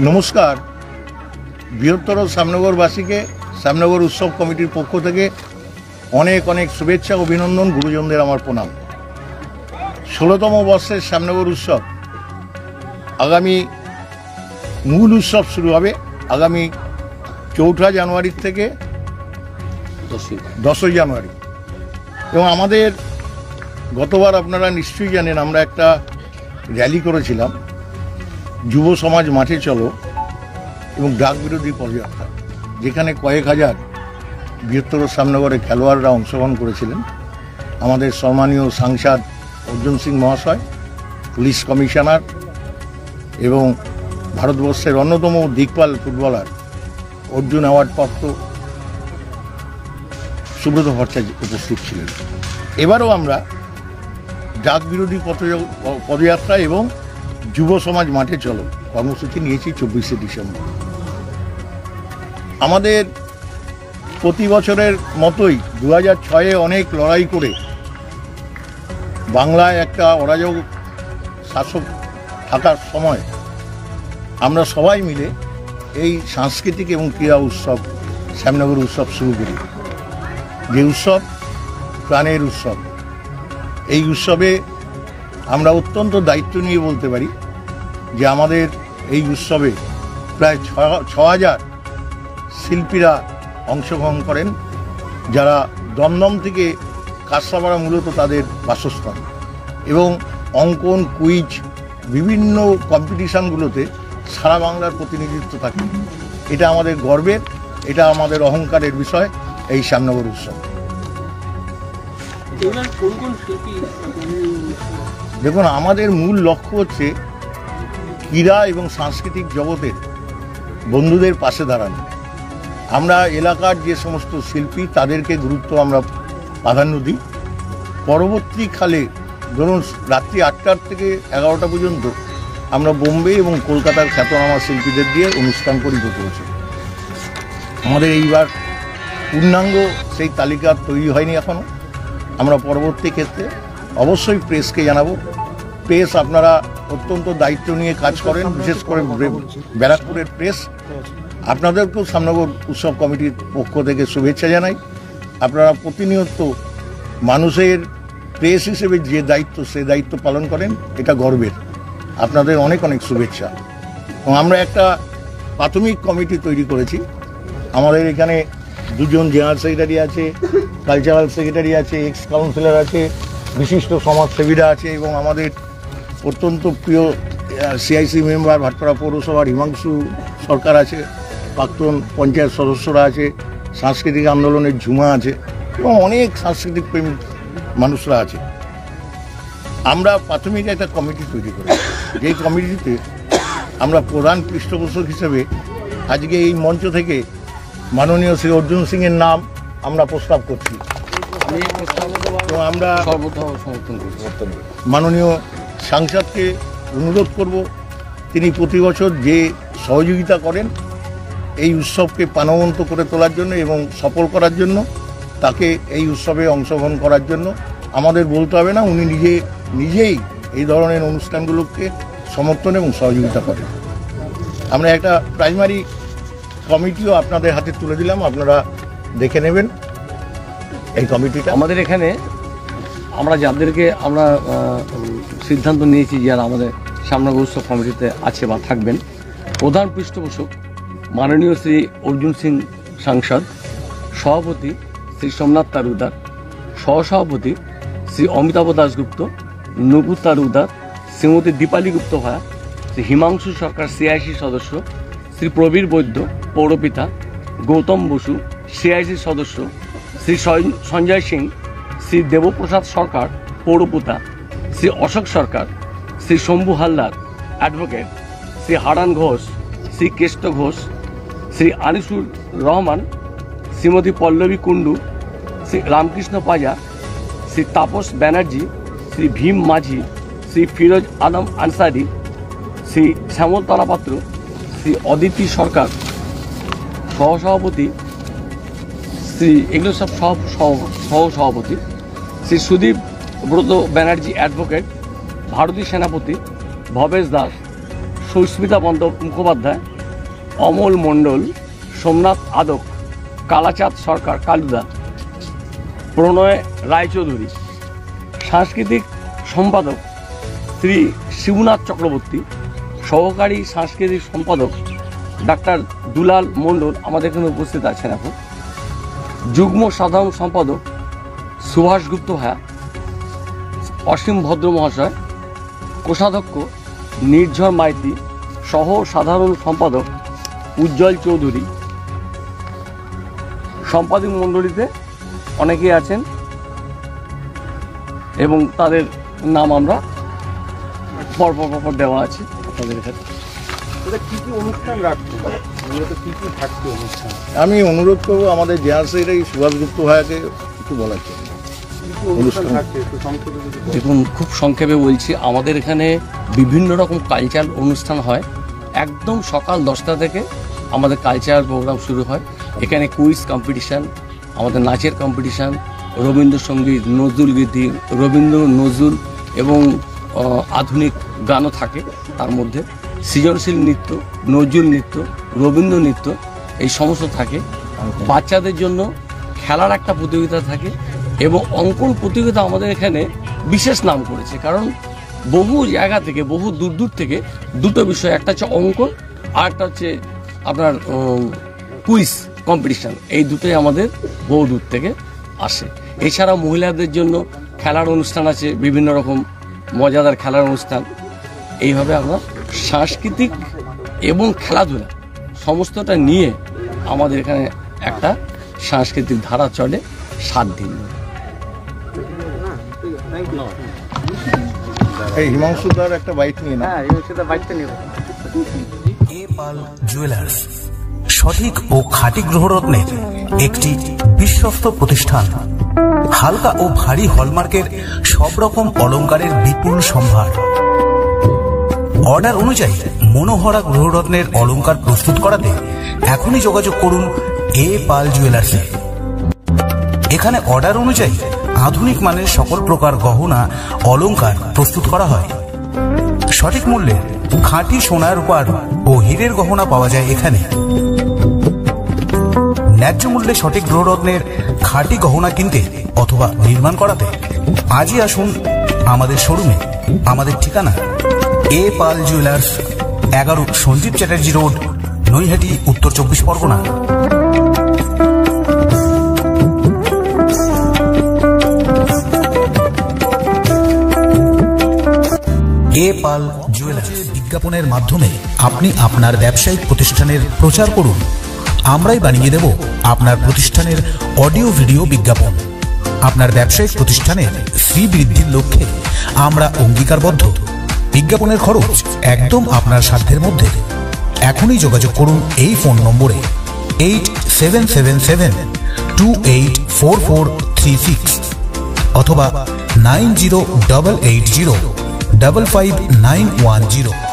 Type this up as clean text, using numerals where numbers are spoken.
নমস্কার। বৃহত্তর শ্যামনগরবাসীকে শ্যামনগর উৎসব কমিটির পক্ষ থেকে অনেক অনেক শুভেচ্ছা, অভিনন্দন, গুরুজনদের আমার প্রণাম। 16তম বর্ষের শ্যামনগর উৎসব আগামী মূল উৎসব শুরু হবে আগামী 4 জানুয়ারি থেকে 10 জানুয়ারি। এবং আমাদের গতবার আপনারা নিশ্চয়ই জানেন আমরা একটা র্যালি করেছিলাম, যুব সমাজ মাঠে চলো এবং ডাক বিরোধী পদযাত্রা, যেখানে কয়েক হাজার বৃহত্তর শ্যামনগরের খেলোয়াড়রা অংশগ্রহণ করেছিলেন। আমাদের সম্মানীয় সাংসদ অর্জুন সিং মহাশয়, পুলিশ কমিশনার এবং ভারতবর্ষের অন্যতম দিকপাল ফুটবলার অর্জুন অ্যাওয়ার্ডপ্রাপ্ত সুব্রত ভট্টাচার্য উপস্থিত ছিলেন। এবারও আমরা ডাক বিরোধী পদযাত্রা এবং যুব সমাজ মাঠে চলো কর্মসূচি নিয়েছি 24শে ডিসেম্বর। আমাদের প্রতি বছরের মতোই 2006-এ অনেক লড়াই করে বাংলায় একটা অরাজক শাসক থাকার সময় আমরা সবাই মিলে এই সাংস্কৃতিক এবং ক্রীড়া উৎসব শ্যামনগর উৎসব শুরু করি, যে উৎসব প্রাণের উৎসব। এই উৎসবে আমরা অত্যন্ত দায়িত্ব নিয়ে বলতে পারি যে আমাদের এই উৎসবে প্রায় 6000 শিল্পীরা অংশগ্রহণ করেন, যারা দমদম থেকে কাঁচরাপাড়া মূলত তাদের বাসস্থান, এবং অঙ্কন, কুইজ, বিভিন্ন কম্পিটিশানগুলোতে সারা বাংলার প্রতিনিধিত্ব থাকে। এটা আমাদের গর্বের, এটা আমাদের অহংকারের বিষয় এই শ্যামনগর উৎসব। দেখুন, আমাদের মূল লক্ষ্য হচ্ছে ক্রীড়া এবং সাংস্কৃতিক জগতের বন্ধুদের পাশে দাঁড়ানো। আমরা এলাকার যে সমস্ত শিল্পী তাদেরকে গুরুত্ব আমরা প্রাধান্য দিই। পরবর্তীকালে ধরুন রাত্রি 8টা থেকে 11টা পর্যন্ত আমরা বোম্বে এবং কলকাতার খ্যাতনামা শিল্পীদের দিয়ে অনুষ্ঠান করি প্রতি বছর। আমাদের এইবার পূর্ণাঙ্গ সেই তালিকা তৈরি হয়নি এখনও। আমরা পরবর্তী ক্ষেত্রে অবশ্যই প্রেসকে জানাবো। প্রেস আপনারা অত্যন্ত দায়িত্ব নিয়ে কাজ করেন, বিশেষ করে ব্যারাকপুরের প্রেস। আপনাদেরকেও শ্যামনগর উৎসব কমিটির পক্ষ থেকে শুভেচ্ছা জানাই। আপনারা প্রতিনিয়ত মানুষের প্রেস হিসেবে যে দায়িত্ব, সে দায়িত্ব পালন করেন, এটা গর্বের। আপনাদের অনেক অনেক শুভেচ্ছা। এবং আমরা একটা প্রাথমিক কমিটি তৈরি করেছি। আমাদের এখানে 2জন জেনারেল সেক্রেটারি আছে, কালচারাল সেক্রেটারি আছে, এক্স কাউন্সিলর আছে, বিশিষ্ট সমাজসেবীরা আছে, এবং আমাদের অত্যন্ত প্রিয় সিআইসি মেম্বার ভাটপাড়া পৌরসভার হিমাংশু সরকার আছে, প্রাক্তন পঞ্চায়েত সদস্যরা আছে, সাংস্কৃতিক আন্দোলনের ঝুমা আছে, এবং অনেক সাংস্কৃতিক প্রেমী মানুষরা আছে। আমরা প্রাথমিক একটা কমিটি তৈরি করি, যেই কমিটিতে আমরা প্রধান পৃষ্ঠপোষক হিসেবে আজকে এই মঞ্চ থেকে মাননীয় শ্রী অর্জুন সিংয়ের নাম আমরা প্রস্তাব করছি। তো আমরা মাননীয় সাংসদকে অনুরোধ করব, তিনি প্রতি বছর যে সহযোগিতা করেন এই উৎসবকে প্রাণবন্ত করে তোলার জন্য এবং সফল করার জন্য, তাকে এই উৎসবে অংশগ্রহণ করার জন্য আমাদের বলতে হবে না, উনি নিজেই এই ধরনের অনুষ্ঠানগুলোকে সমর্থন এবং সহযোগিতা করেন। আমরা একটা প্রাইমারি কমিটিও আপনাদের হাতে তুলে দিলাম, আপনারা দেখে নেবেন এই কমিটিটা। আমাদের এখানে আমরা যাদেরকে আমরা সিদ্ধান্ত নিয়েছি যারা আমাদের শ্যামনগর উৎসব কমিটিতে আছে বা থাকবেন, প্রধান পৃষ্ঠপোষক মাননীয় শ্রী অর্জুন সিং সাংসদ, সভাপতি শ্রী সোমনাথ তালুকদার, সহসভাপতি শ্রী অমিতাভ দাশগুপ্ত, নুপুর তালুকদার, শ্রীমতী দীপালি গুপ্ত ভায়া, শ্রী হিমাংশু সরকার সিআইসি সদস্য, শ্রী প্রবীর বৈদ্য পৌরপিতা, গৌতম বসু সিআইসি সদস্য, শ্রী সঞ্জয় সিং, শ্রী দেবপ্রসাদ সরকার পৌরপিতা, শ্রী অশোক সরকার, শ্রী শম্ভু হালদার অ্যাডভোকেট, শ্রী হারান ঘোষ, শ্রী কেষ্ট ঘোষ, শ্রী আনিসুর রহমান, শ্রীমতী পল্লবী কুণ্ডু, শ্রী রামকৃষ্ণ পাজা, শ্রী তাপস ব্যানার্জি, শ্রী ভীম মাঝি, শ্রী ফিরোজ আলম আনসারি, শ্রী শ্যামল তলাপাত্র, শ্রী অদিতি সরকার সহসভাপতি, শ্রী এগুলো সব সহসভাপতি, শ্রী সুদীপ ব্রত ব্যানার্জি অ্যাডভোকেট, ভারতী সেনাপতি, ভবেশ দাস, সুস্মিতা মুখোপাধ্যায়, অমল মণ্ডল, সোমনাথ আদক, কালাচাঁদ সরকার কালুদা, প্রণয় রায়চৌধুরী। সাংস্কৃতিক সম্পাদক শ্রী শিবনাথ চক্রবর্তী, সহকারী সাংস্কৃতিক সম্পাদক ডাক্তার দুলাল মণ্ডল আমাদের এখানে উপস্থিত আছেন এখন। যুগ্ম সাধারণ সম্পাদক সুভাষ গুপ্ত ভায়া, অসীম ভদ্র মহাশয়, কোষাধ্যক্ষ নির্ঝর মাইতি, সহ সাধারণ সম্পাদক উজ্জ্বল চৌধুরী। সম্পাদক মণ্ডলীতে অনেকেই আছেন এবং তাদের নাম আমরা পরপর দেওয়া আছে আপনাদের কাছে। আমি অনুরোধ করবো আমাদের জেনারেল সেক্রেটারি সুভাষ গুপ্ত ভাইয়াকে একটু বলার জন্য। দেখুন, খুব সংক্ষেপে বলছি, আমাদের এখানে বিভিন্ন রকম কালচারাল অনুষ্ঠান হয়। একদম সকাল 10টা থেকে আমাদের কালচারাল প্রোগ্রাম শুরু হয়। এখানে কুইজ কম্পিটিশান, আমাদের নাচের কম্পিটিশান, রবীন্দ্রসঙ্গীত, নজরুল গীতি, রবীন্দ্র নজরুল এবং আধুনিক গানও থাকে। তার মধ্যে সৃজনশীল নৃত্য, নজরুল নৃত্য, রবীন্দ্র নৃত্য এই সমস্ত থাকে। বাচ্চাদের জন্য খেলার একটা প্রতিযোগিতা থাকে এবং অঙ্কন প্রতিযোগিতা আমাদের এখানে বিশেষ নাম করেছে, কারণ বহু জায়গা থেকে, বহু দূর থেকে দুটো বিষয়, একটা হচ্ছে অঙ্কন আর একটা হচ্ছে আপনার কুইজ কম্পিটিশান। এই দুটোই আমাদের বহু দূর থেকে আসে। এছাড়া মহিলাদের জন্য খেলার অনুষ্ঠান আছে, বিভিন্ন রকম মজাদার খেলার অনুষ্ঠান। এইভাবে আমরা সাংস্কৃতিক এবং খেলাধুলা সমস্তটা নিয়ে আমাদের এখানে একটা সাংস্কৃতিক ধারা চলে 7 দিন। এই হিমাংশুদার একটা বাইক নিয়ে না। এ পাল জুয়েলার্স সঠিক ও খাঁটি গ্রহরত্নের একটি বিশ্বস্ত প্রতিষ্ঠান। হালকা ও ভারী হলমার্কের সব রকম অলংকারের বিপুল সম্ভার। অর্ডার অনুযায়ী মনোহরা গ্রহরত্নের অলংকার প্রস্তুত করাতে এখনই যোগাযোগ করুন এ পাল জুয়েলার্সে। এখানে অর্ডার অনুযায়ী আধুনিক মানের সকল প্রকার গহনা অলংকার প্রস্তুত করা হয়। সঠিক মূল্যে খাঁটি সোনার রূপার ও হীরের গহনা পাওয়া যায় এখানে। ন্যায্য মূল্যে সঠিক গ্রহরত্নের খাঁটি গহনা কিনতে অথবা নির্মাণ করাতে আজই আসুন আমাদের শোরুমে। আমাদের ঠিকানা এ পাল জুয়েলার্স, 11 সঞ্জীব চ্যাটার্জি রোড, নৈহাটি, উত্তর 24 পরগনা। এ পাল জুয়েলার্স বিজ্ঞাপনের মাধ্যমে আপনি আপনার ব্যবসায়িক প্রতিষ্ঠানের প্রচার করুন। আমরাই বানিয়ে দেব আপনার প্রতিষ্ঠানের অডিও ভিডিও বিজ্ঞাপন। আপনার ব্যবসায়িক প্রতিষ্ঠানের শ্রীবৃদ্ধির লক্ষ্যে আমরা অঙ্গীকারবদ্ধ। বিজ্ঞাপনের খরচ একদম আপনার সাধ্যের মধ্যে। এখনই যোগাযোগ করুন এই ফোন নম্বরে 8777284436 অথবা 9088055910।